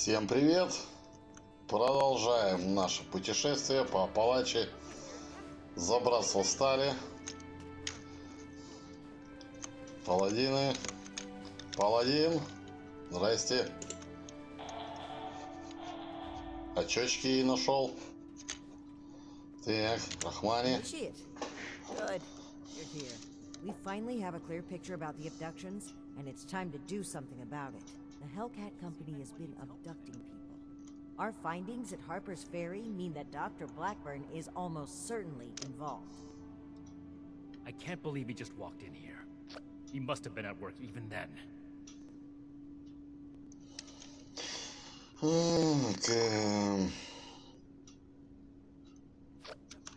Всем привет! Продолжаем наше путешествие по Апалаче. Забраться стали. Паладины. Паладин. Здрасте. Очечки ей нашел. Так, Рахмани. Good. You're here. We finally have a clear picture about the abductions, and it's time to do something about it. The Hellcat Company has been abducting people. Our findings at Harper's Ferry mean that Dr. Blackburn is almost certainly involved. I can't believe he just walked in here. He must have been at work even then.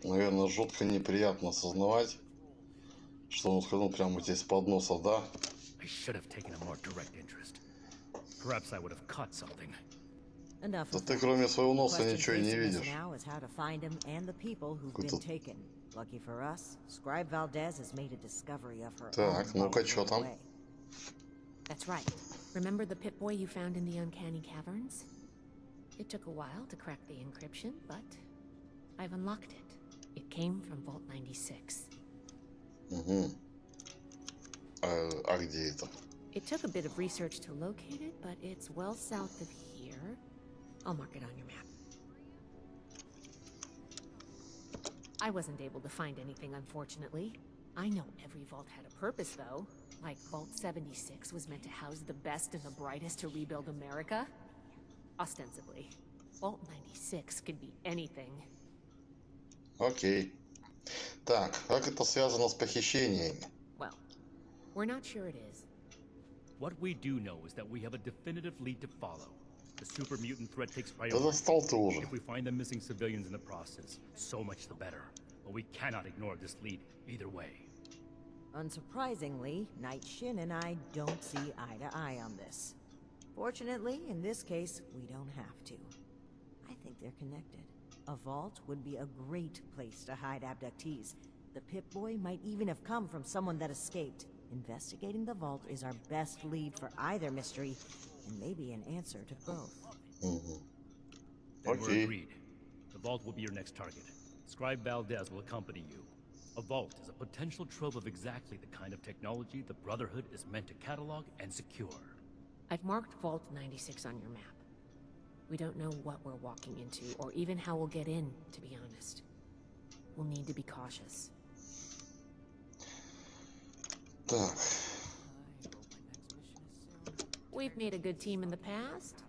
Наверное, жутко неприятно осознавать, что он сходил прямо здесь под носа, да? I should have taken a more direct interest. Perhaps I would have caught something. Да ты кроме своего носа ничего и не видишь. Так, ну-ка, что там? That's right. Remember the Pip-Boy you found in the uncanny caverns? It took a while to crack the encryption, but I've unlocked it. It came from Vault 96. Угу. А где это? It took a bit of research to locate it, but it's well south of here. I'll mark it on your map. I wasn't able to find anything, unfortunately. I know every vault had a purpose, though. Like Vault 76 was meant to house the best and the brightest to rebuild America. Ostensibly. Vault 96 could be anything. Окей. Так, как это связано с похищениями? Well, we're not sure it is. What we do know is that we have a definitive lead to follow. The super mutant threat takes Да priority. достал ты уже. If we find the missing civilians in the process, so much the better. But we cannot ignore this lead either way. Unsurprisingly, Night Shin and I don't see eye to eye on this. Fortunately, in this case, we don't have to. I think they're connected. A vault would be a great place to hide abductees. The Pip-Boy might even have come from someone that escaped. Investigating the vault is our best lead for either mystery, and maybe an answer to both. Угу. Then we're Окей. agreed. The vault will be your next target. Scribe Valdez will accompany you. A vault is a potential trove of exactly the kind of technology the Brotherhood is meant to catalog and secure. I've marked Vault 96 on your map. We don't know what we're walking into, or even how we'll get in, to be honest. We'll need to be cautious. Так. We've made a good team in the past.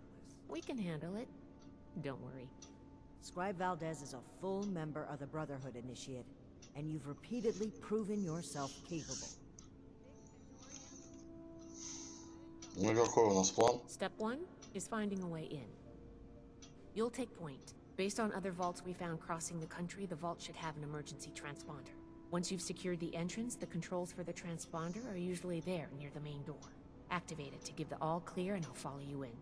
We can handle it. Don't worry. Scribe Valdez is a full member of the Brotherhood Initiate, and you've repeatedly proven yourself capable. Ну какой у нас план? Step 1 is finding a way in. You'll take point. Based on other vaults we found crossing the country, the vault should have an emergency transponder. Once you've secured the entrance, the controls for the transponder are usually there near the main door. Activate it to give the all clear and I'll follow you in.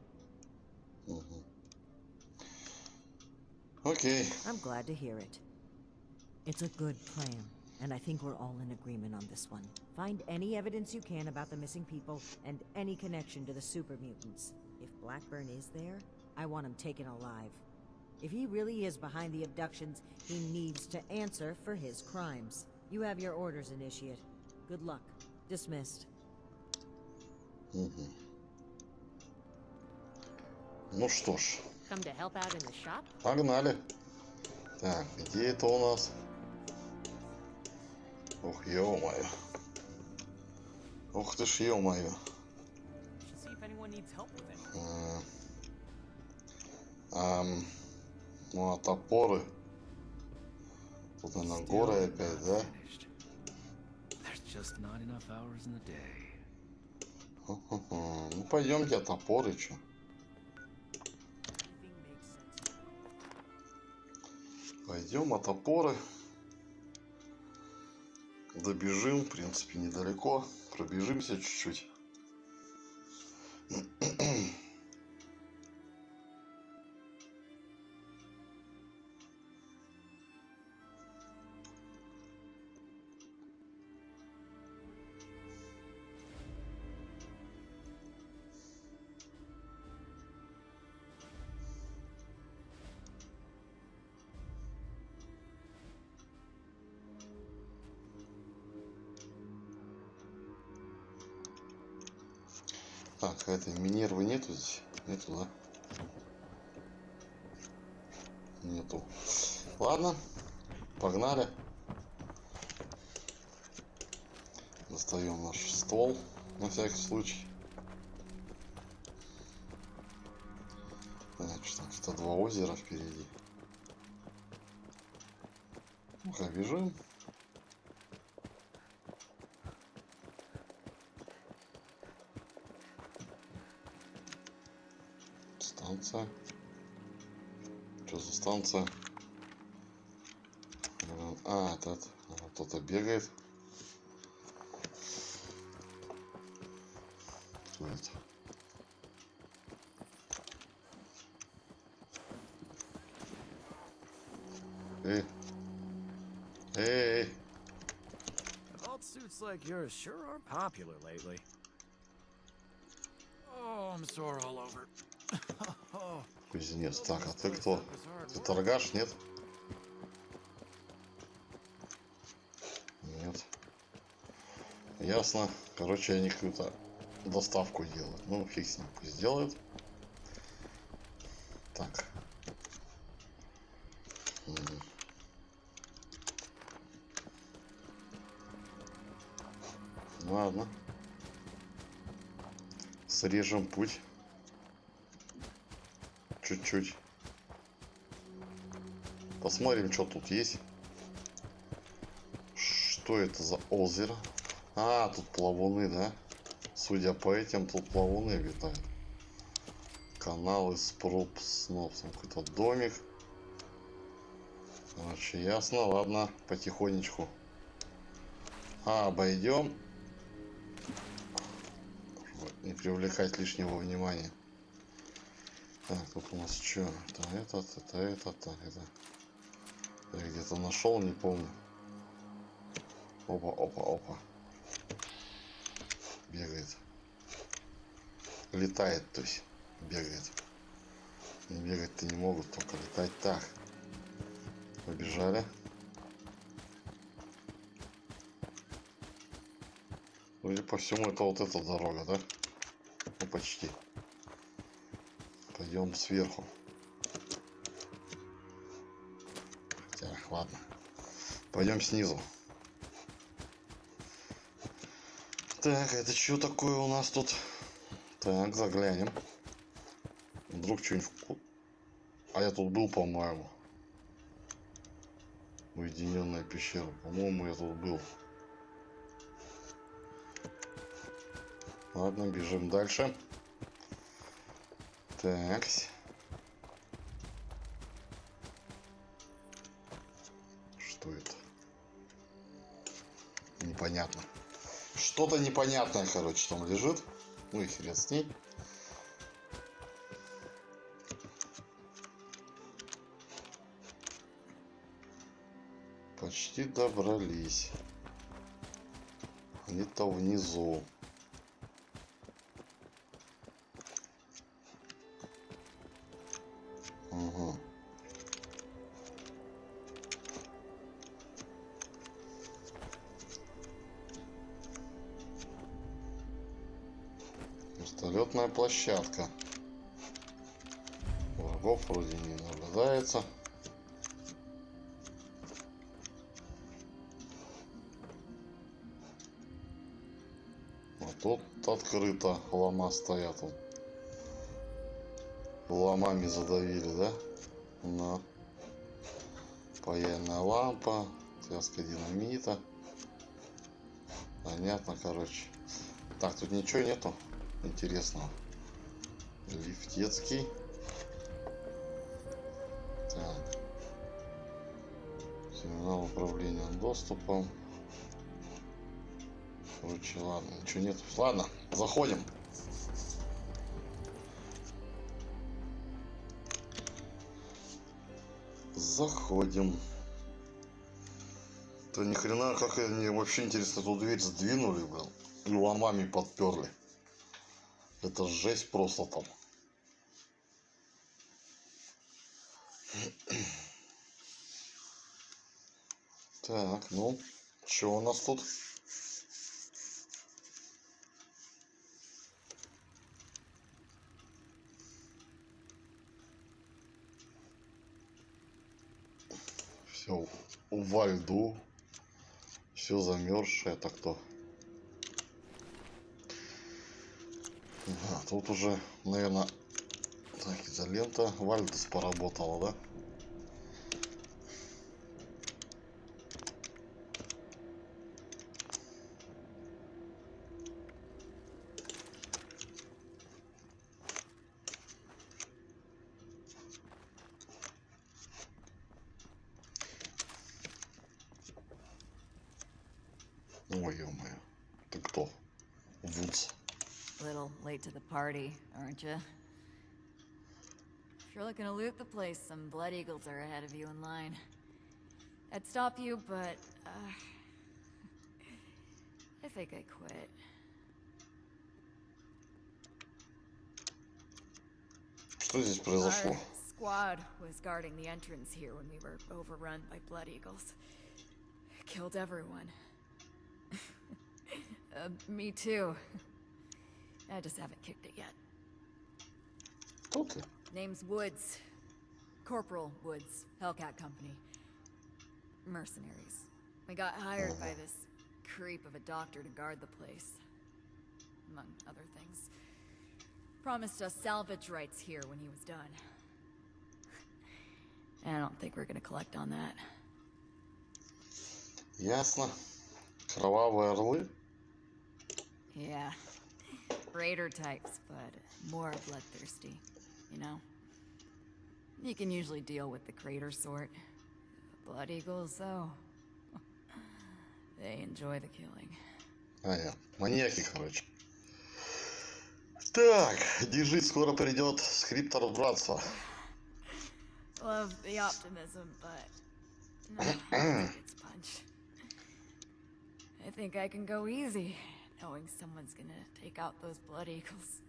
Угу. Окей. I'm glad to hear it. It's a good plan, and I think we're all in agreement on this one. Find any evidence you can about the missing people and any connection to the super mutants. If Blackburn is there, I want him taken alive. If he really is behind the abductions, he needs to answer for his crimes. You have your orders, Initiate. Good luck. Dismissed. Угу. Ну что ж, Come to help out in the shop? погнали. Так, где это у нас? Ох, ё-моё. Ух ты ж, ё-моё. See if anyone needs help with it. Ну а топоры? Тут на горы опять, да? There's just not enough hours in the day. Ну пойдемте, а топоры чё? Пойдем, а топоры. Добежим, в принципе, недалеко. Пробежимся чуть-чуть. Так, этой Минервы нету здесь? Нету, да? Нету. Ладно, погнали. Достаем наш ствол на всякий случай. Значит, это два озера впереди. Ну-ка, бежим. Станция. Что за станция? А, это кто-то бегает. Кто это? Эй! Эй! Vault suits like yours sure are popular lately. Oh, I'm sore all over. Oh, Кузнец. Так, а ты кто? Ты торгаш, нет? Нет. Ясно. Короче, они какую-то доставку делают. Ну, фиг с ним, пусть делают. Так. Ладно. Срежем путь. Чуть-чуть. Посмотрим, что тут есть. Что это за озеро? А, тут плавуны, да? Судя по этим, тут плавуны летают. Канал из проб снов. Там какой-то домик. Короче, ясно. Ладно, потихонечку. Обойдем. Чтобы не привлекать лишнего внимания. Так, тут у нас что? Это этот. Я где-то нашел, не помню. Опа. Бегает. Летает, то есть. Бегает. Не бегать-то не могут, только летать. Так. Побежали. Судя по всему, это вот эта дорога, да? Ну, почти. Пойдем сверху. Хотя, ладно. Пойдем снизу. Так, это что такое у нас тут? Так, заглянем. Вдруг что-нибудь... А я тут был, по-моему. Уединенная пещера. По-моему, я тут был. Ладно, бежим дальше. Так. Что это? Непонятно. Что-то непонятное, короче, там лежит. Ну и хрен с ней. Почти добрались. Где-то внизу. Угу. Вертолетная площадка. Врагов вроде не наблюдается. А тут открыто. Лома стоят. Ломами задавили, да? На. Паяльная лампа. Связка динамита. Понятно, короче. Так, тут ничего нету интересного. Лифтецкий. Так. Сигнал управления доступом. Короче, ладно, ничего нет. Ладно, заходим. Заходим. Да ни хрена, как они вообще, интересно, эту дверь сдвинули, блин. И ломами подперли. Это жесть просто там. Так, ну, что у нас тут? Все во льду. Все замерзшее. Это кто? Ага, тут уже, наверное, так, изолента. Вальдес поработала, да? Ой, ё-моё. Ты кто? Вудс. Little late to the party, aren't you? If you're looking to loot the place, some Blood Eagles are ahead of you in line. I'd stop you, but, I think I quit. Что здесь произошло? Our squad was guarding the entrance here when we were overrun by Blood Eagles. Killed everyone. Me too. I just haven't kicked it yet. Кто ты? Name's Woods. Corporal Woods, Hellcat Company. Mercenaries. We got hired by this creep of a doctor to guard the place. Among other things. Promised us salvage rights here when he was done. And I don't think we're gonna collect on that. Ясно. Кровавые орлы? Yeah. Raider types, but more bloodthirsty, you know? You can usually deal with the crater sort. Blood Eagles, though. They enjoy the killing. Маньяки, короче. Так, держись, скоро придет скриптор братства. Love the optimism, but no, it's punch. I think I can go easy, knowing someone's gonna take out those Blood Eagles.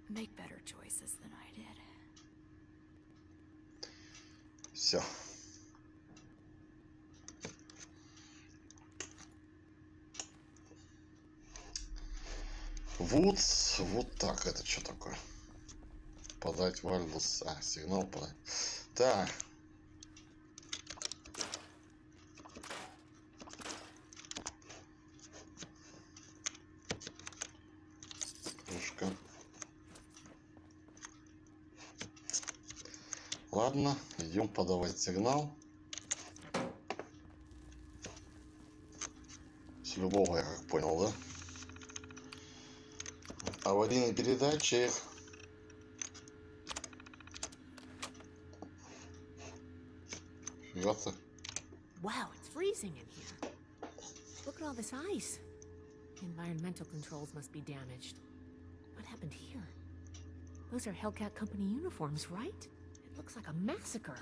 Make better choices than I did. Все. Вудс, вот так, это что такое? Подать Вальдус, сигнал подать. Так. Кружка. Ладно, идем подавать сигнал. С любого, я как понял, да? Аварийный передатчик. Фига-то. Wow, it's freezing in here. Look at all this ice. Environmental controls must be damaged. What happened here? Those are Hellcat Company uniforms, right? It looks like a massacre.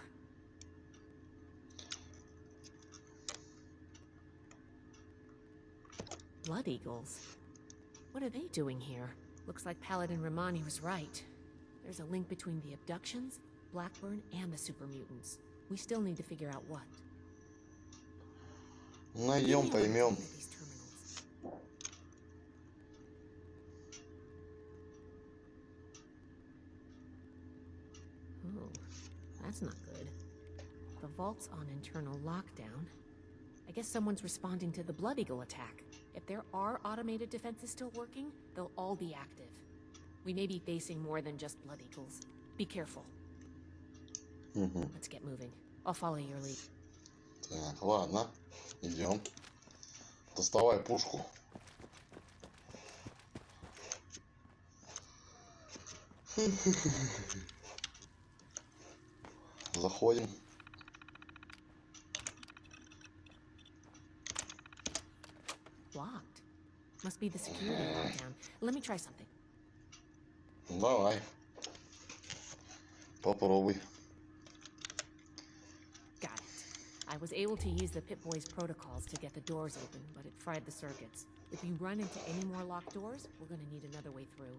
Blood Eagles? What are they doing here? Looks like Paladin Romani was right. There's a link between the abductions, Blackburn, and the super mutants. We still need to figure out what. Найдем, поймем. These terminals. Oh, that's not good. The vault's on internal lockdown. I guess someone's responding to the Blood Eagle attack. If there are automated defenses still working, they'll all be active. We may be facing more than just Blood Eagles. Be careful. Let's get moving. I'll follow your lead. Так, ладно, идем. Доставай пушку. Заходим. Locked. Must be the security lockdown. Let me try something. Давай. Попробуй. Got it. I was able to use the Pip-Boy's protocols to get the doors open, but it fried the circuits. If you run into any more locked doors, we're gonna need another way through.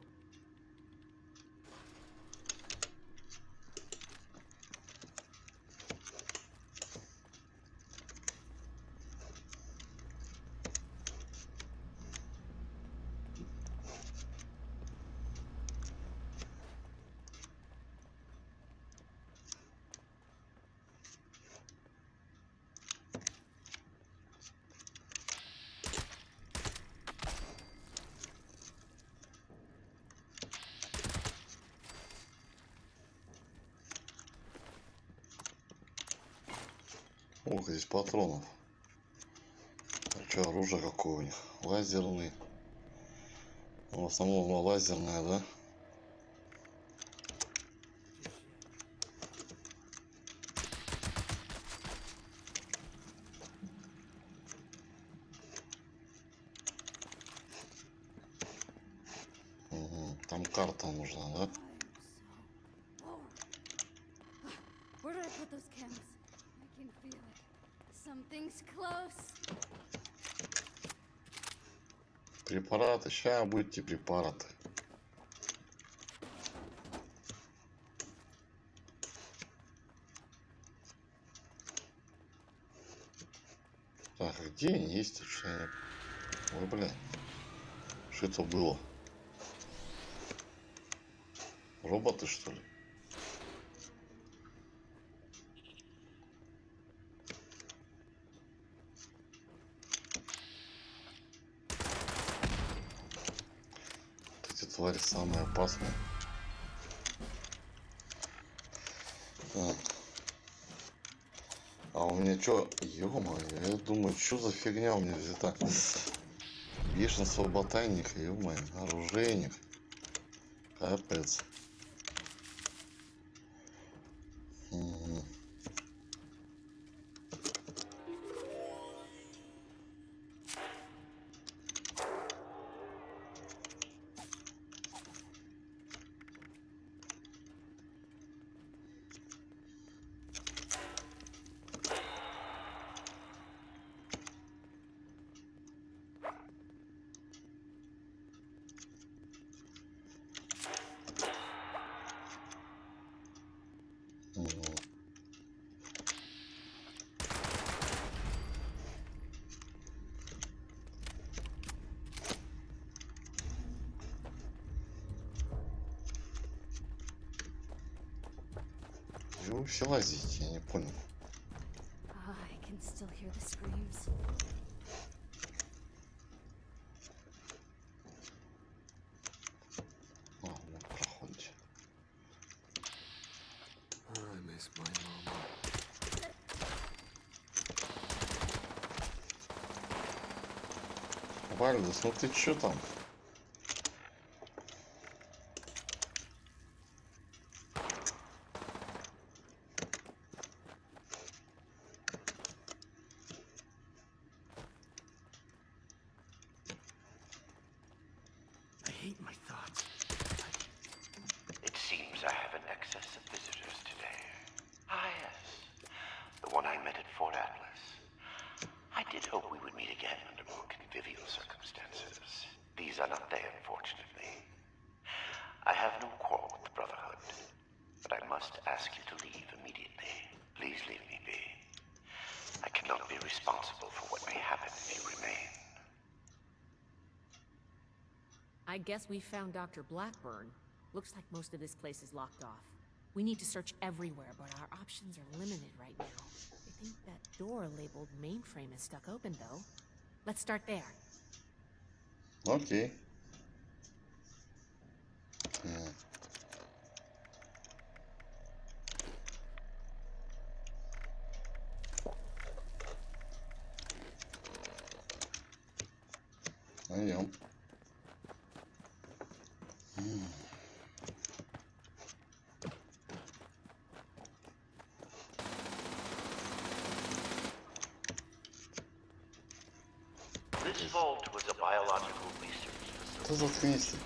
Ох, здесь патронов. А что, оружие какое у них? Лазерный. В основном лазерное, да? Угу. Там карта нужна, да? Where did I put those cans? I can feel it. Something's close. Препараты. Сейчас будете препараты. Так, а где они есть? Ой, блядь. Что это было? Роботы, что ли? Эти твари самые опасные. Так. А у меня что? Ё-моё, я думаю, что за фигня у меня взята? Бешенство ботаника, ё-моё, оружейник. Капец. Угу. Вы все лазите, я не понял. I can still hear the screams. А, вот проходите. I miss my mama. Вальдес, ну ты чё там? I hate my thoughts. It seems I have an excess of visitors today. Ah, yes. The one I met at Fort Atlas. I did hope we would meet again under more convivial circumstances. These are not they, unfortunately. I have no quarrel with the Brotherhood, but I must ask you to leave immediately. Please leave me be. I cannot be responsible for what may happen if you remain. I guess we found Dr. Blackburn. Looks like most of this place is locked off. We need to search everywhere, but our options are limited right now. I think that door labeled mainframe is stuck open, though. Let's start there. Окей. Пойдем. This vault was a biological research facility. Да заткнись ты.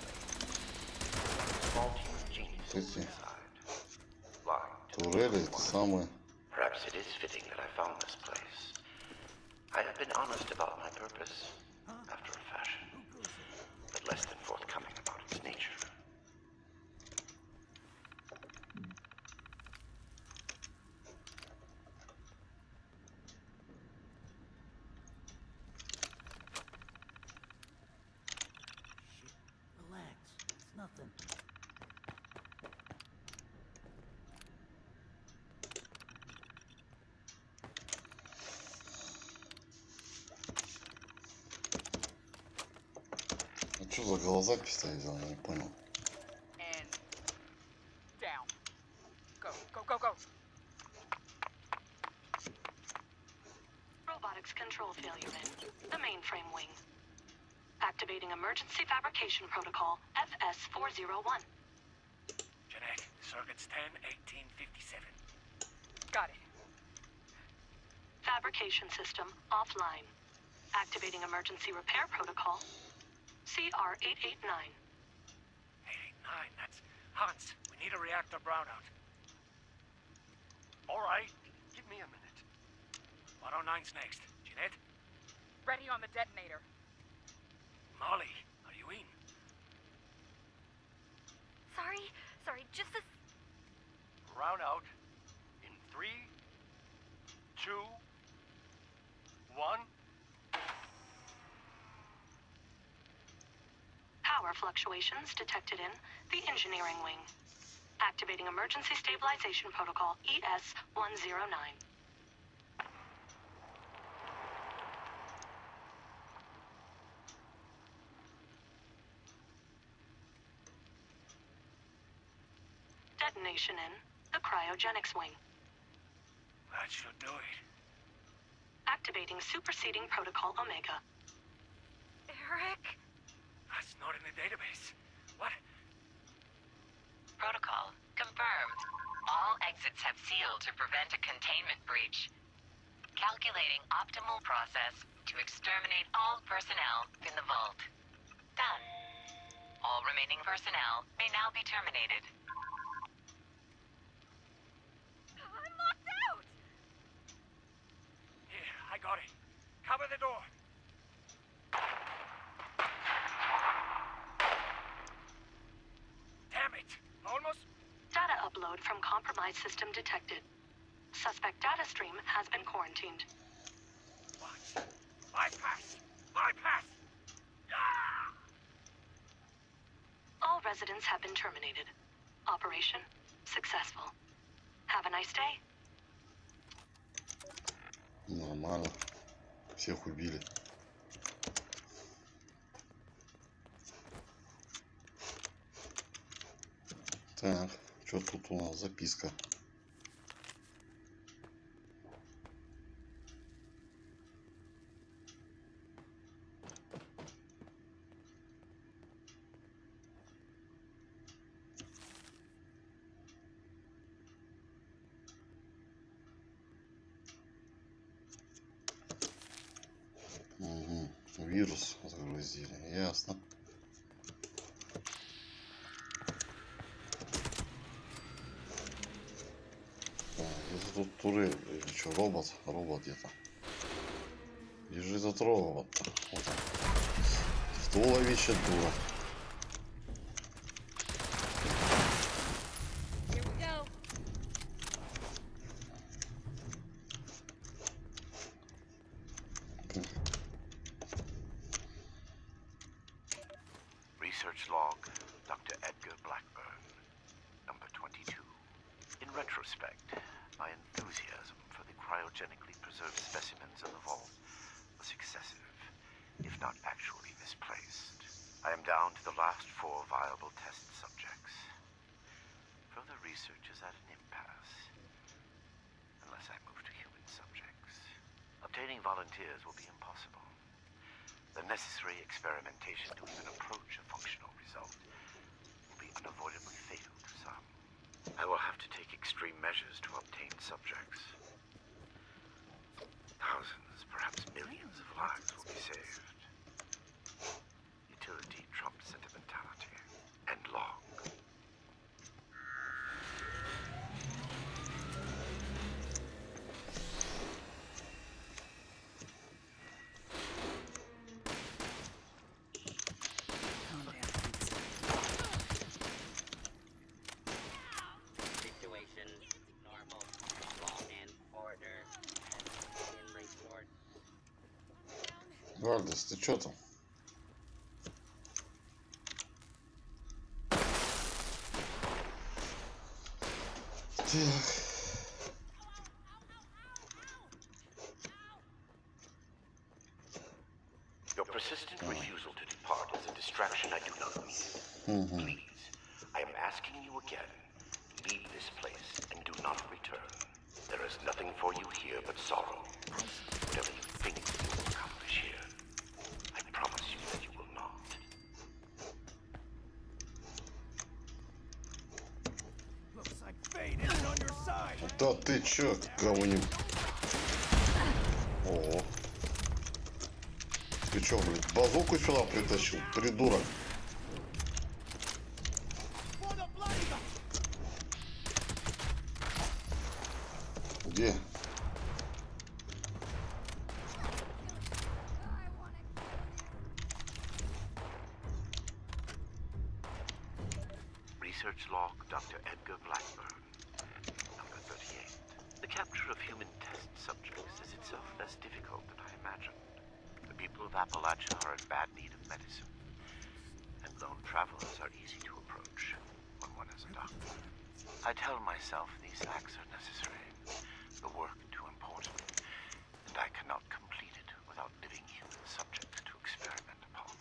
Small team of geniuses Эти inside. Blind. турели, это самое. Perhaps it is fitting that I found this place. I have been honest about my purpose, after a fashion, but less than forthcoming about its nature. Relax. It's nothing. А что за глаза пистолет взял, я не понял. And down. Go, go, go, go. Emergency Fabrication Protocol, FS-401. Jeanette, circuits 10, 1857. Got it. Fabrication system offline. Activating Emergency Repair Protocol, CR-889. 889, that's Hans. We need a reactor brownout. All right, give me a minute. 109's next. Jeanette? Ready on the detonator. Molly, are you in? Sorry, just a... Brownout in 3, 2, 1. Power fluctuations detected in the engineering wing. Activating Emergency Stabilization Protocol, ES-109. Detonation in the cryogenics wing. That should do it. Activating Superseding Protocol Omega. Eric? That's not in the database. What? Protocol confirmed. All exits have sealed to prevent a containment breach. Calculating optimal process to exterminate all personnel in the vault. Done. All remaining personnel may now be terminated. I'm locked out! Here, I got it. Cover the door. Damn it. Almost. Data upload from compromised system detected. Suspect data stream has been quarantined. What? Bypass! Bypass! Ah! All residents have been terminated. Operation successful. Have a nice day. Нормально. Всех убили. Так, что тут у нас? Записка. Угу. Вирус загрузили. Ясно. Где-то тут турель или что, робот? Робот где-то. Где же этот робот-то? Вот он. Стволовище дура. Here we go. Research log, Dr. Edgar Blackburn, number 22. In retrospect, my enthusiasm for the cryogenically preserved specimens in the vault was excessive, if not actually misplaced. I am down to the last 4 viable test subjects. Further research is at an impasse, unless I move to human subjects. Obtaining volunteers will be impossible. The necessary experimentation to even approach a functional result will be unavoidably fatal to some. I will have to take extreme measures to obtain subjects. Thousands, perhaps millions of lives will be saved. Utility trumps sentimentality. And long. Situation normal, law and order, and report. Вальдес, ты чё там? Так. Your persistent refusal to depart is a distraction I do not need. Угу. Please, I am asking you again. Leave this place and do not return. There is nothing for you here but sorrow. Whatever you think you will accomplish here, I promise you that you will not. Да ты чё, говнюк? О. Ты чё, блин, базуку сюда притащил, придурок? Где? Research log, Dr. Edgar Blackburn, number 38. The capture of human test subjects is itself less difficult than I imagined. The people of Appalachia are in bad need of medicine, and lone travelers are easy to approach when one is a doctor. I tell myself these acts are necessary, the work too important, and I cannot complete it without living human subjects to experiment upon.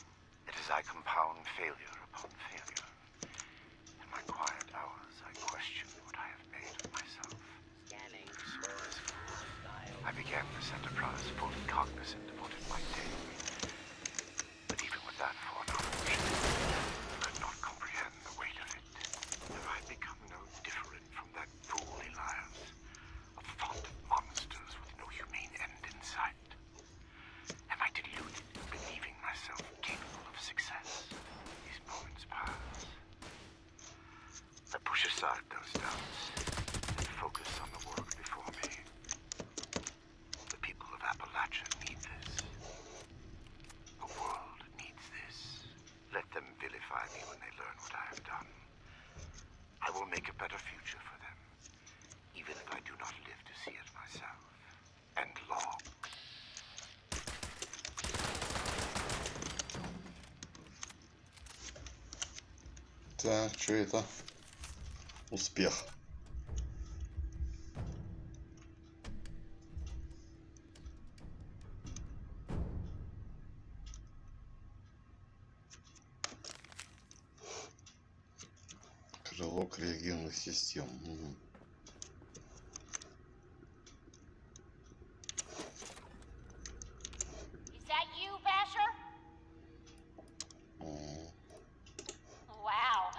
It is I compound failure upon failure. In my quiet hours, I question what I have made of myself. Scanning. I began this enterprise fully cognizant of what it might take. But even with that foreknowledge, I could not comprehend the weight of it. Have I become no different from that fool Elias? A font of monsters with no humane end in sight? Am I deluded in believing myself capable of success? These moments pass. I push aside those doubts and focus on the work before me. The people of Appalachia need this. The world needs this. Let them vilify me when they learn what I have done. I will make a better future for them, even if I do not live to see it myself. And long. Так, что это? Успех. Крыло криогенных систем. Угу. Is that you, Basher? Wow,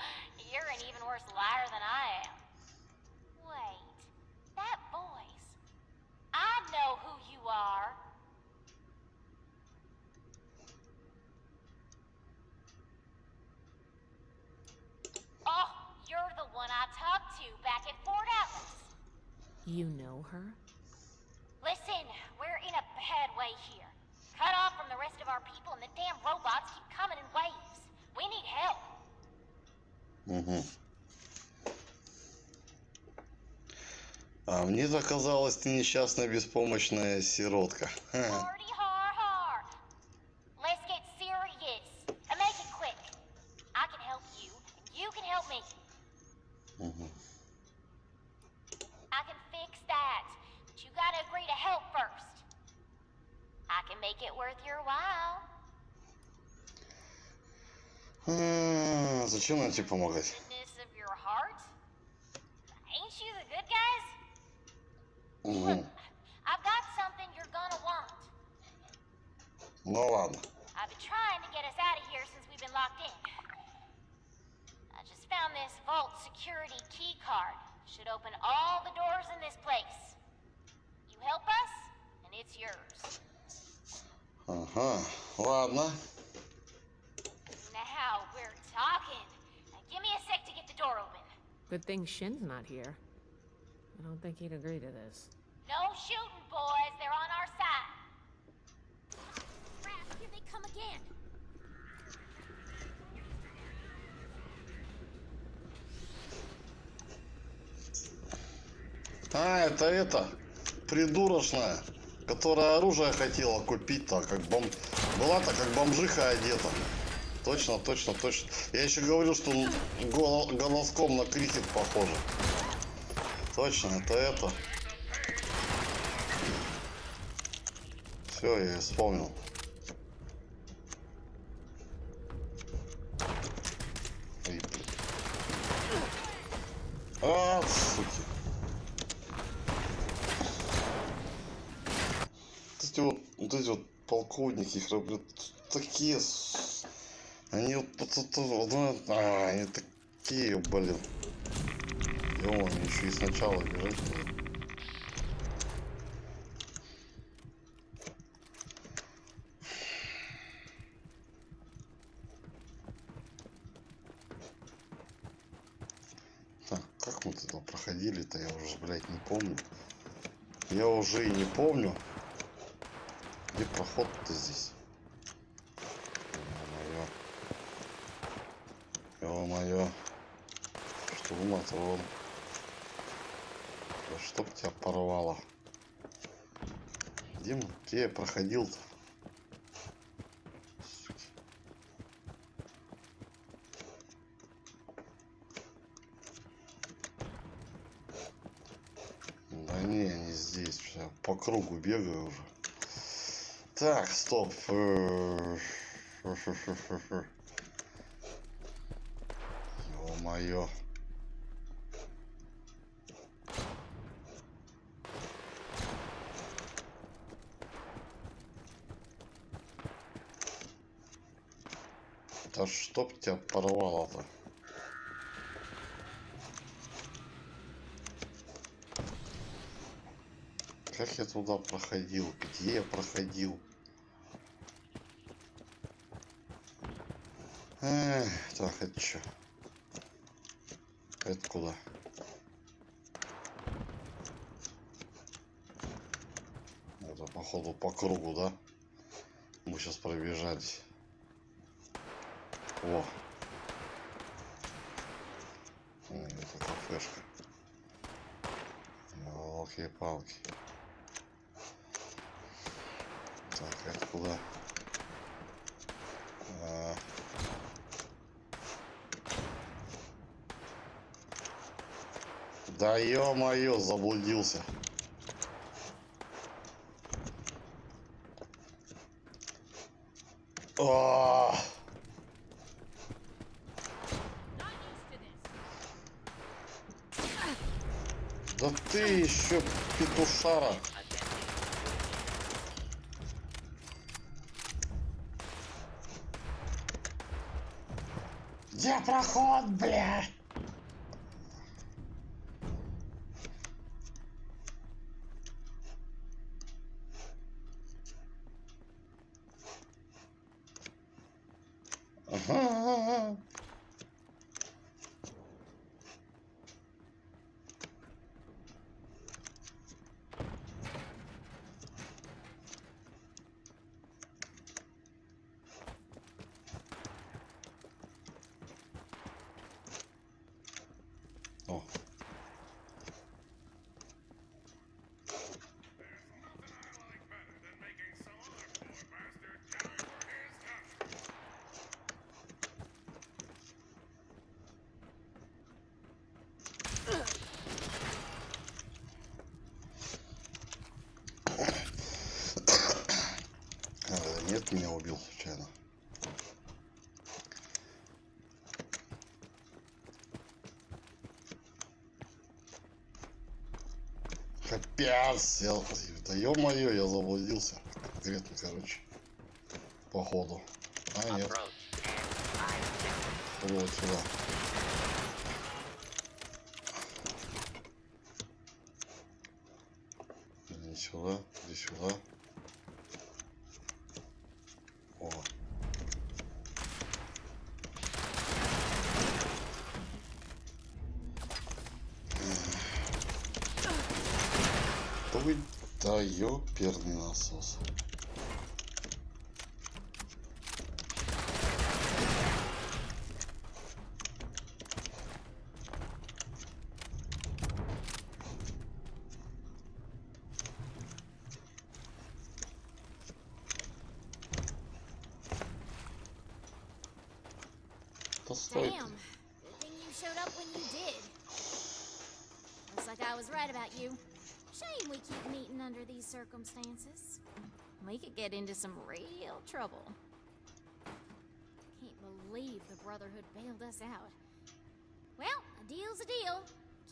you're an even worse liar than I am. Wait, that voice. I know who you are. Oh, you're the one I talked to back at Fort Atlas. You know her? Listen, we're in a bad way here. Cut off from the rest of our people and the damn robots keep coming in waves. We need help. Угу. А мне-то казалось, ты несчастная беспомощная сиротка. Hardy har har. Let's get serious and make it quick. I can help you, and you can help me. Угу. I can fix that, but you gotta agree to help first. I can make it worth your while. Зачем нам тебе помогать? Goodness of your heart? Ain't you the good guys? Угу. I've got something you're gonna want. Ну ладно. I've been trying to get us out of here since we've been locked in. I just found this vault security key card. Should open all the doors in this place. You help us, and it's yours. Ага, ладно. Now we're talking. Now give me a sec to get the door open. Good thing Shin's not here. I don't think he'd agree to this. No shooting, boys. They're on our side. Crap, here they come again. А, это придурочная, которая оружие хотела купить-то, как была-то как бомжиха одета. Точно, точно, точно. Я еще говорю, что голоском на крикет похоже. Точно, это. Все, я вспомнил. А, суки. Вот эти вот полковники, блин, такие, они вот, они такие, блин. Ё, мне еще и сначала бежать надо. Так, как мы туда проходили-то, я уже, блядь, не помню. Я уже и не помню. Где проход-то здесь? Ё-моё. Штурматрон. Да чтоб тебя порвало. Где я проходил-то? Да не, не здесь. Я по кругу бегаю уже. Так, стоп. Ё-моё. Да чтоб тебя порвало-то. Как я туда проходил? Где я проходил? Так, это что? Это куда? Это походу по кругу, да? Мы сейчас пробежались. О! Это кафешка. Елки-палки. Так, это куда? Да ё-моё, заблудился. А! Да ты еще петушара. Где проход, бля? Ага. О. Нет, меня убил случайно. Капец, да ё-моё, я заблудился. Конкретно, короче. Походу. А, нет. Вот сюда. Не сюда, не сюда. О. Ой, да ёперный насос. Постой. Damn. Good thing you showed up when you did. Looks like I was right about you. Shame we keep meeting under these circumstances. We could get into some real trouble. Can't believe the Brotherhood bailed us out. Well, a deal's a deal.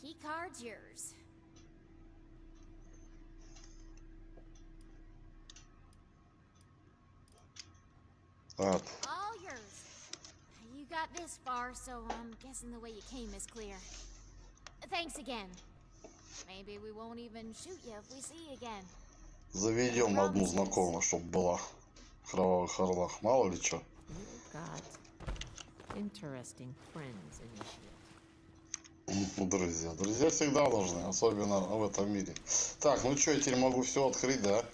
Key card's yours. Up. All yours. You got this far, so I'm guessing the way you came is clear. thanks again. Maybe we won't even shoot you if we see you again. Заведем одну знакомую, чтобы была в кровавых орлах. Мало ли что. You've got interesting friends in this shit. Друзья. Друзья всегда должны, особенно в этом мире. Так, ну что, я теперь могу все открыть, да?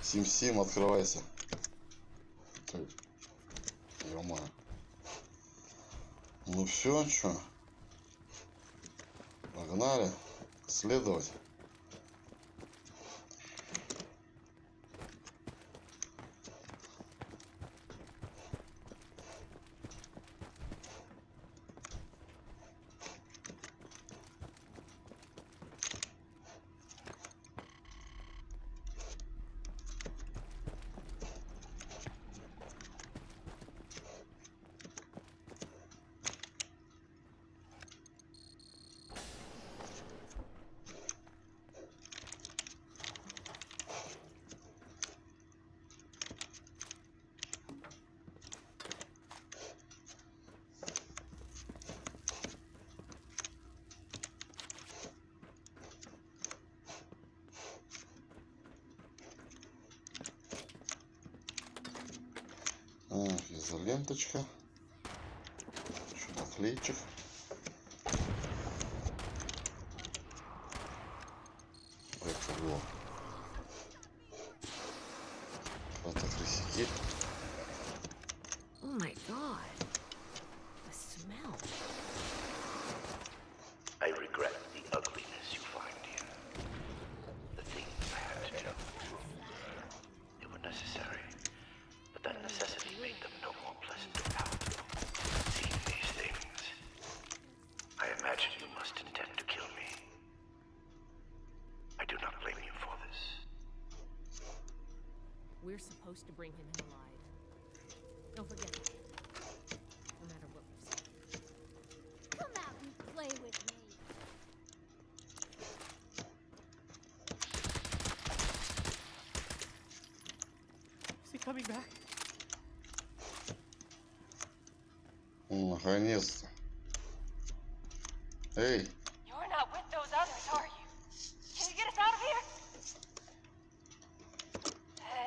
Сим-Сим, открывайся. Ё-моё. Ну все, что? Погнали. Следовать. Изоленточка. Еще наклейчик. Это было. Это красивее. Oh my god. The smell. I regret the ugliness you find here. The things I had to do. They were necessary, but that necessity made them no more pleasant or palatable. Seeing these things, I imagine you must intend to kill me. I do not blame you for this. We're supposed to bring him in alive. Don't forget that. No matter what we've said. Come out and play with me. Is he coming back? Наконец-то. Эй, You're not with those others, are you? Can you get us out of here?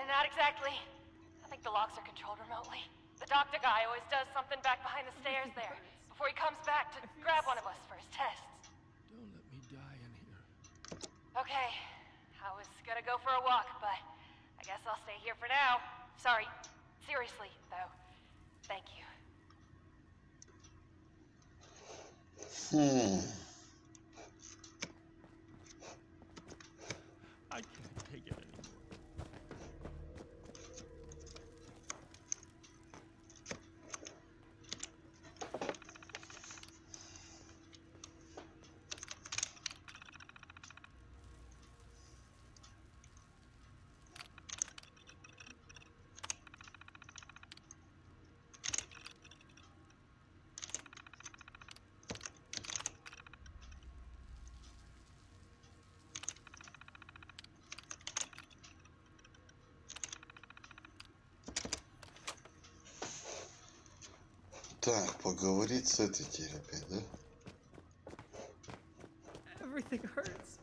Not exactly. I think the locks are controlled remotely. The doctor guy always does something back behind the stairs there before he comes back to grab one of us for his tests. Don't let me die in here. Okay, I was gonna go for a walk, but I guess I'll stay here for now. Sorry. Seriously, though. Thank you. I can't take it anymore. так, поговорить с этой теперь опять, да? Everything hurts.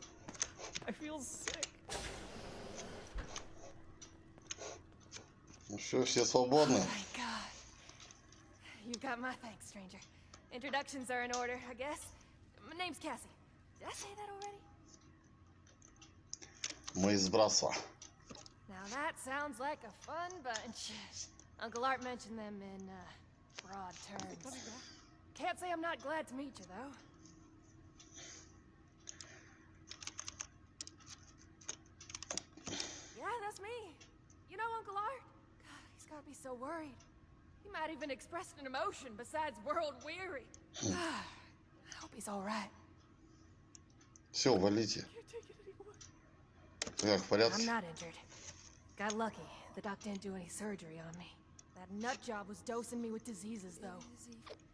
I feel sick. Ну все свободны. My God. You've got my thanks, stranger. Introductions are in order, I guess. My name's Cassie. Did I say that already? Мы из Братства. Now that sounds like a fun bunch. Uncle Art mentioned them in, broad terms. Can't say I'm not glad to meet you, though. Yeah, that's me. You know Uncle Art? God, he's gotta be so worried. He might even express an emotion besides world weary. I hope he's alright. Все, валите. Как, в порядке? I'm not injured. Got lucky. The doc didn't do any surgery on me. That nut job was dosing me with diseases, though.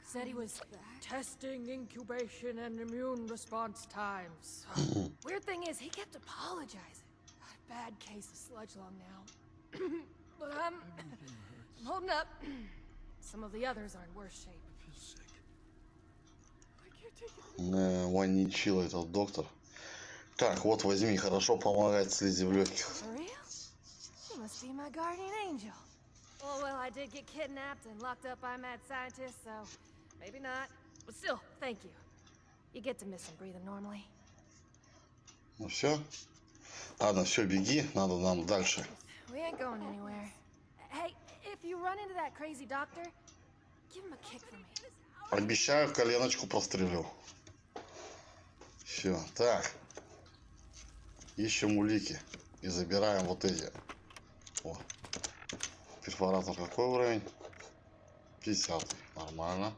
Said he was testing incubation and immune response times. Weird thing is, he kept apologizing. Got a bad case of sludge lung now. But I'm holding up. Some of the others are in worse shape. I feel sick. I can't Воничил этот доктор. Так, вот возьми, хорошо помогает слизи в легких. For real? You must be my guardian angel. Oh, well, I did get kidnapped and locked up by mad scientists, so maybe not. But still, thank you. You get to miss him breathing normally. Ну все. Ладно, все, беги, надо нам дальше. We ain't going anywhere. Hey, if you run into that crazy doctor, give him a kick for me. Обещаю, коленочку прострелю. Все, так. Ищем улики и забираем вот эти. О. Перфоратор какой уровень? 50. Нормально.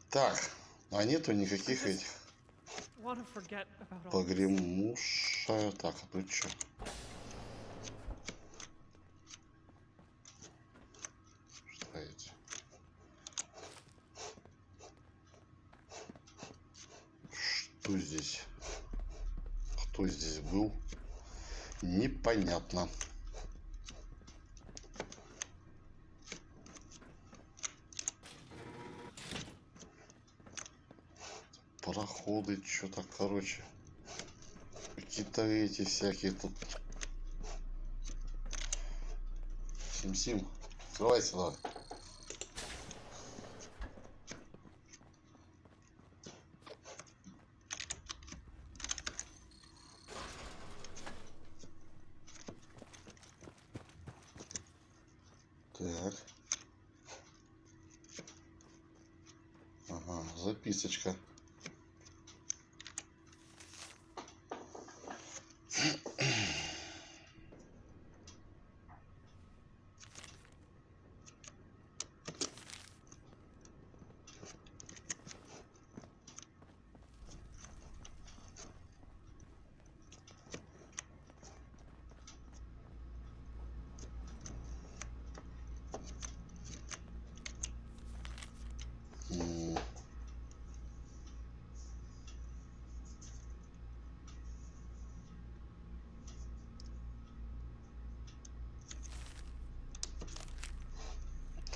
Так, а нету никаких этих. Погремушая. Так, а тут что? Что эти? Что здесь? Кто здесь был? Непонятно. Пароходы, что-то, короче. Какие-то эти всякие тут. Сим-Сим, открывайся, давай. Так. Ага, записочка.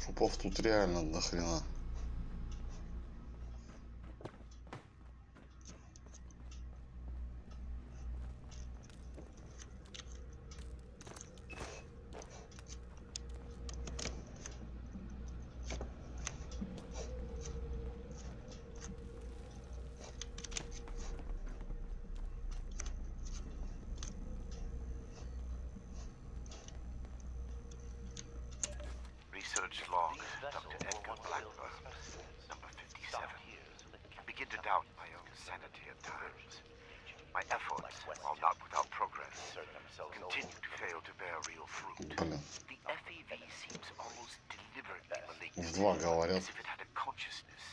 Трупов тут реально до хрена. Research log, Dr. Edgar Blackburn, number 57. I begin to doubt my own sanity at times. My efforts, while not without progress, continue to fail to bear real fruit. Блин. The FEV seems almost deliberately malignant, В два говорят. as if it had a consciousness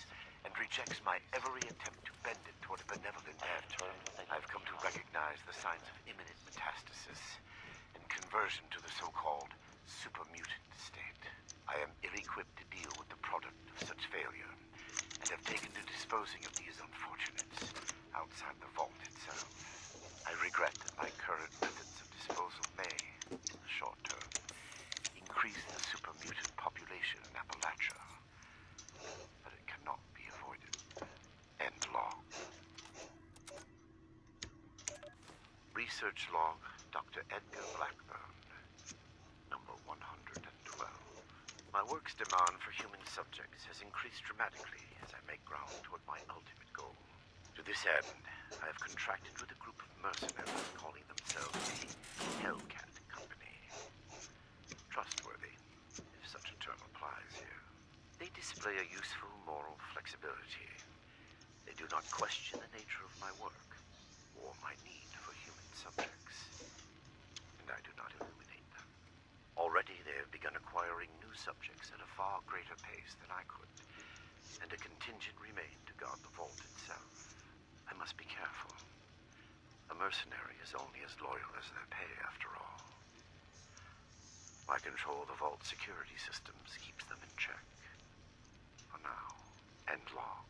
and rejects my every attempt to bend it toward a benevolent end. I've come to recognize the signs of imminent metastasis and conversion to the so-called super-mutant state. I am ill-equipped to deal with the product of such failure, and have taken to disposing of these unfortunates outside the vault itself. I regret that my current methods of disposal may, in the short term, increase the super-mutant population in Appalachia, but it cannot be avoided. End log. Research log, Dr. Edgar Blackburn, number 112. My work's demand for human subjects has increased dramatically as I make ground toward my ultimate goal. To this end, I have contracted with a group of mercenaries calling themselves the Hellcat Company. Trustworthy, if such a term applies here. They display a useful moral flexibility. They do not question the nature of my work or my need for human subjects, and I do not illuminate them. Already they have begun acquiring new subjects at a far greater pace than I could, and a contingent remained to guard the vault itself. I must be careful. A mercenary is only as loyal as their pay, after all. My control of the vault security systems keeps them in check. For now. End log.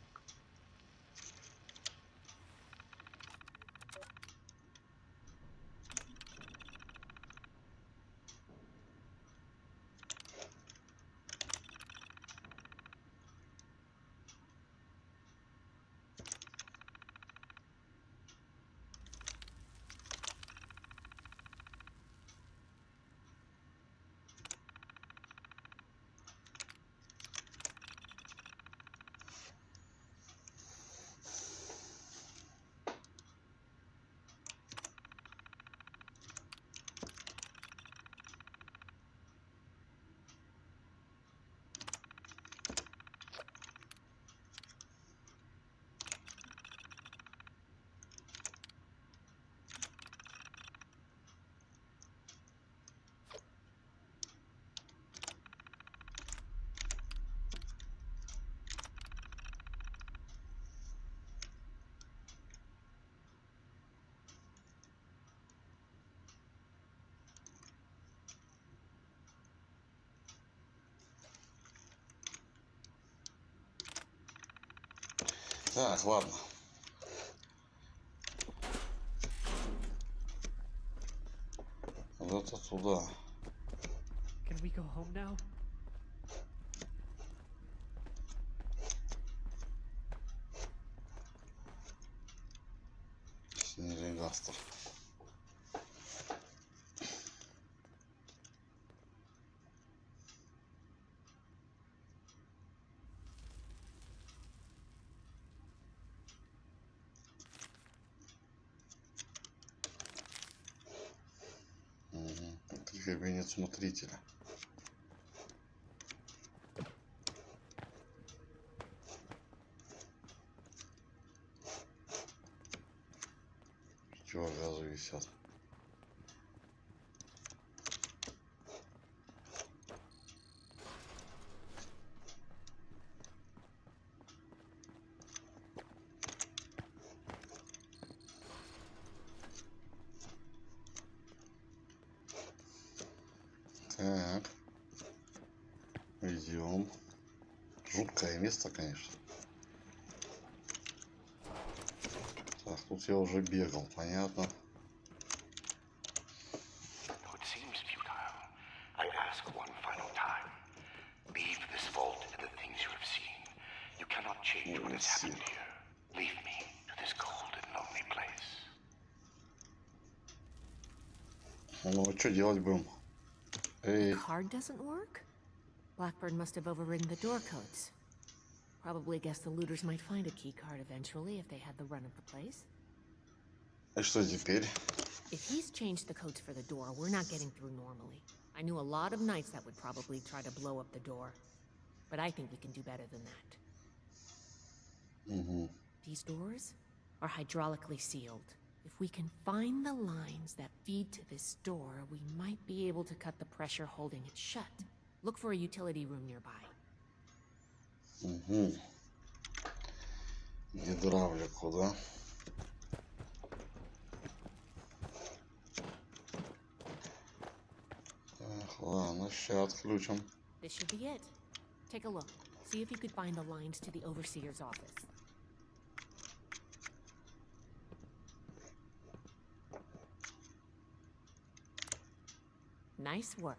Так, ладно. Вот это туда. Can we go home now? Снегостер. Это кабинет смотрителя. Противогазы висят. Так. Идем. Жуткое место, конечно. Так, тут я уже бегал, понятно. Though it seems futile, I ask one final time. Leave this vault and the things you have seen. You cannot change what has happened here. Leave me to this cold and lonely place. Ну, что делать будем? Эй. Card doesn't work? Blackbird must have overridden the door codes. Probably guess the looters might find a key card eventually if they had the run of the place. И что теперь? If he's changed the codes for the door, we're not getting through normally. I knew a lot of knights that would probably try to blow up the door. But I think we can do better than that. These doors are hydraulically sealed. If we can find the lines that feed to this door, we might be able to cut the pressure holding it shut. Look for a utility room nearby. Гидравлику, да? Так, ладно, сейчас отключим. This should be it. Take a look. See if you could find the lines to the overseer's office. Nice work.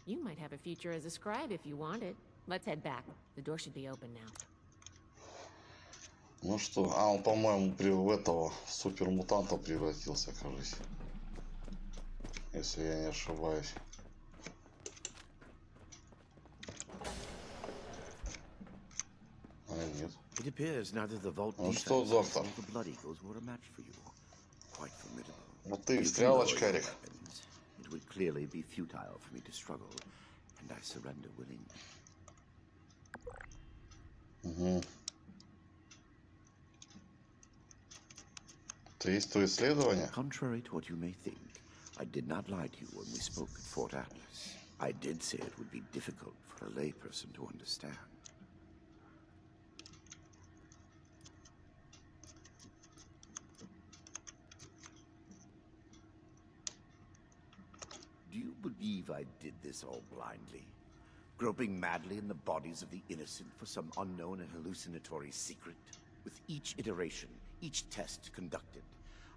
You might have a future as a scribe if you want it. Let's head back. The door should be open now. Ну что, он, по-моему, в этого супермутанта превратился, кажется. Если я не ошибаюсь. А нет. It appears neither the vault Ну что, defense доктор? nor the Blood Eagles were a match for you. Quite formidable. Вот ты If стрелял, you know очкарик. your weapons, it would clearly be futile for me to struggle, and I surrender willingly. Это есть то исследование? Contrary to what you may think, I did not lie to you when we spoke at Fort Atlas. I did say it would be difficult for a layperson to understand. Do you believe I did this all blindly? Groping madly in the bodies of the innocent for some unknown and hallucinatory secret? With each iteration, each test conducted,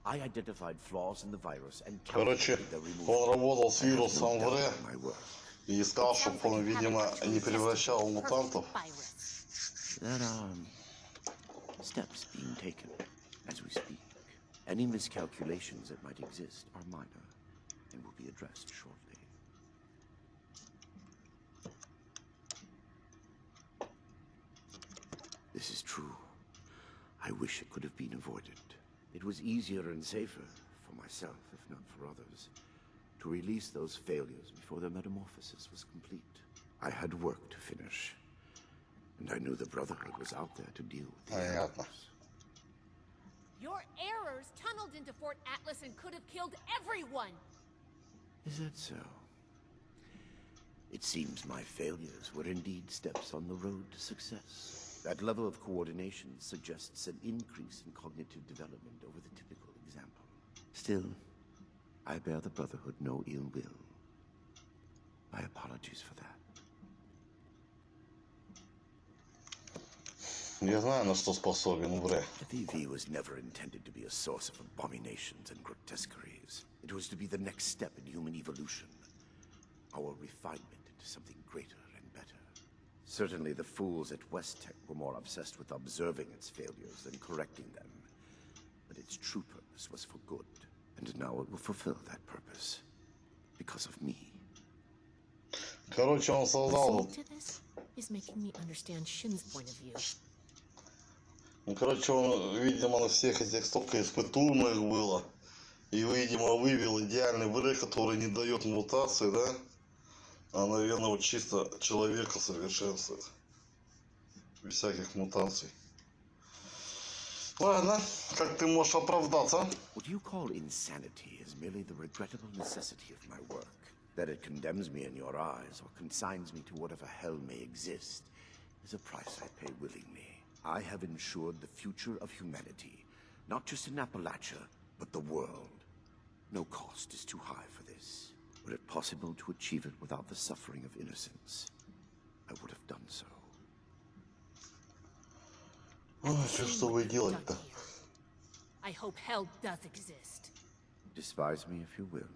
I identified flaws in the virus and Короче, calculated their removal. он работал с I have вирусом no в doubt Ре in my work. и искал, чтобы он, видимо, не превращал в мутантов. There are steps being taken as we speak. Any miscalculations that might exist are minor and will be addressed shortly. This is true. I wish it could have been avoided. It was easier and safer for myself, if not for others, to release those failures before their metamorphosis was complete. I had work to finish, and I knew the Brotherhood was out there to deal with the errors. Your errors tunneled into Fort Atlas and could have killed everyone! Is that so? It seems my failures were indeed steps on the road to success. That level of coordination suggests an increase in cognitive development over the typical example. Still, I bear the Brotherhood no ill will. My apologies for that. Я знаю, на что способен, бре. FEV was never intended to be a source of abominations and grotesqueries. It was to be the next step in human evolution. Our refinement into something greater and better. Certainly the fools at West Tech were more obsessed with observing its failures than correcting them. But its true purpose was for good. And now it will fulfill that purpose. Because of me. Короче, он создал... Listening to this is making me understand Shin's point of view. Ну, короче, он, видимо, на всех этих столько испытуемых было. И, видимо, вывел идеальный брейк, который не дает мутации, да? А, наверное, вот чисто человека совершенствует. Без всяких мутаций. Ладно, как ты можешь оправдаться? What you call insanity is merely the regrettable necessity of my work. That it condemns me in your eyes or consigns me to whatever hell may exist is a price I pay willingly. I have ensured the future of humanity, not just in Appalachia, but the world. No cost is too high for this. Were it possible to achieve it without the suffering of innocence, I would have done so. Что вы делаете-то? I hope hell does exist. Despise me if you will.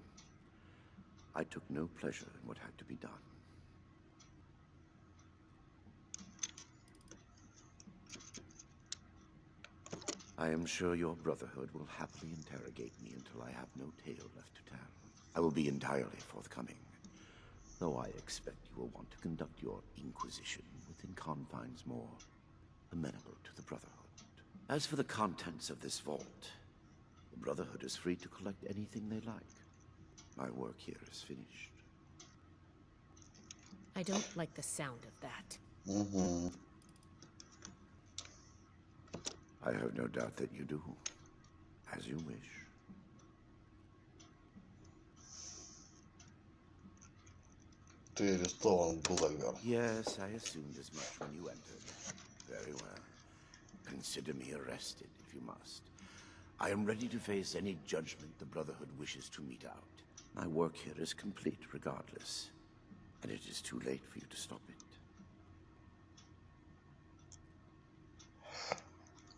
I took no pleasure in what had to be done. I am sure your Brotherhood will happily interrogate me until I have no tale left to tell. I will be entirely forthcoming, though I expect you will want to conduct your Inquisition within confines more amenable to the Brotherhood. As for the contents of this vault, the Brotherhood is free to collect anything they like. My work here is finished. I don't like the sound of that. Угу. I have no doubt that you do. As you wish. Ты арестован, Благар. Yes, I assumed as much when you entered. Very well. Consider me arrested, if you must. I am ready to face any judgment the Brotherhood wishes to mete out. My work here is complete regardless. And it is too late for you to stop it.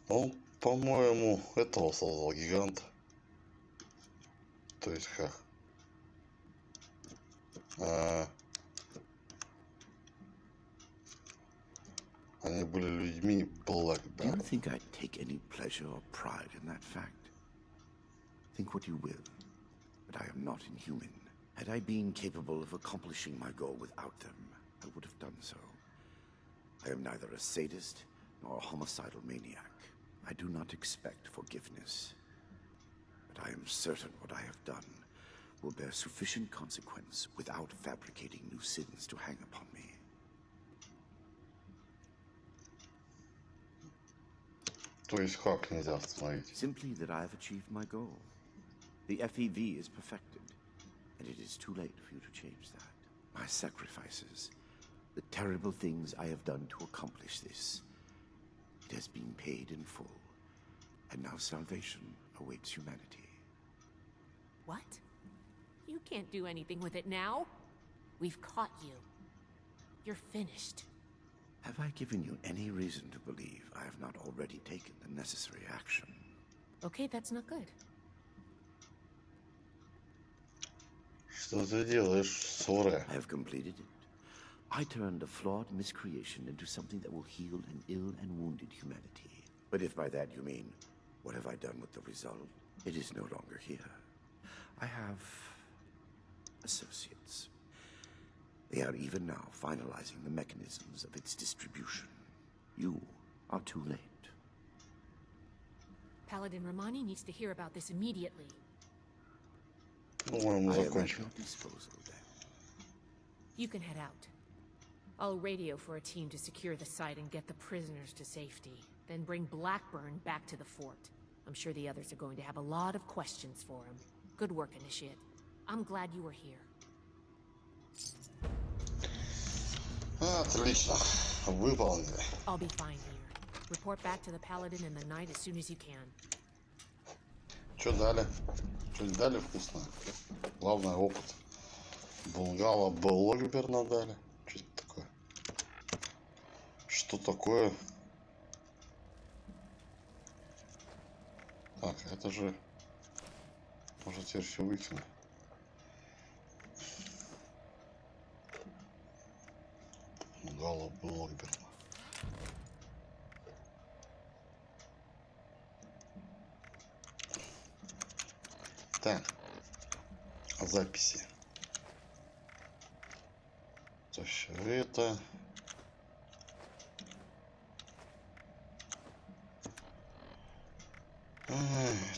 Он, по-моему, этого создал гиганта. То есть как? Они были людьми Do you Blackbeard. think I'd take any pleasure or pride in that fact? Think what you will, but I am not inhuman. Had I been capable of accomplishing my goal without them, I would have done so. I am neither a sadist nor a homicidal maniac. I do not expect forgiveness. But I am certain what I have done will bear sufficient consequence without fabricating new sins to hang upon me. То есть как нельзя остановить? Simply that I have achieved my goal. The FEV is perfected, and it is too late for you to change that. My sacrifices, the terrible things I have done to accomplish this, it has been paid in full, and now salvation awaits humanity. What? You can't do anything with it now. We've caught you. You're finished. Have I given you any reason to believe I have not already taken the necessary action? Okay, that's not good. Что ты делаешь, Соре? I have completed it. I turned a flawed miscreation into something that will heal an ill and wounded humanity. But if by that you mean, what have I done with the result? It is no longer here. I have associates. They are even now finalizing the mechanisms of its distribution. You are too late. Paladin Romani needs to hear about this immediately. По-моему, I am at закончил. your disposal then. You can head out. I'll radio for a team to secure the site and get the prisoners to safety. Then bring Blackburn back to the fort. I'm sure the others are going to have a lot of questions for him. Good work, Initiate. I'm glad you were here. Отлично. Выполнили. I'll be fine here. Report back to the Paladin in the night as soon as you can. Что дали? Что-нибудь дали вкусное? Главное, опыт. Бунгало Блэкберна дали. Что это такое? Что такое? Так, это же... Может, теперь все выкину. Галлоблогер. Так. Записи. То все это...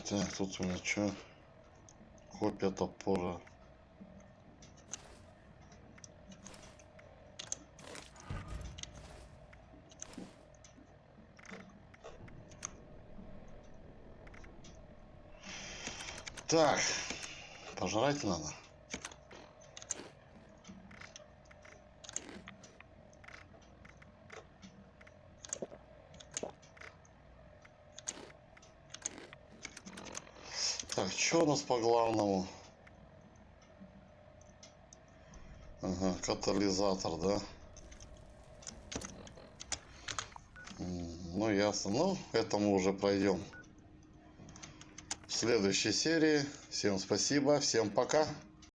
Так, тут у меня что? Копия топора. Так, пожрать надо. Так, что у нас по главному? Ага, катализатор, да? Ну, ясно. Ну, это мы уже пройдем в следующей серии. Всем спасибо, всем пока.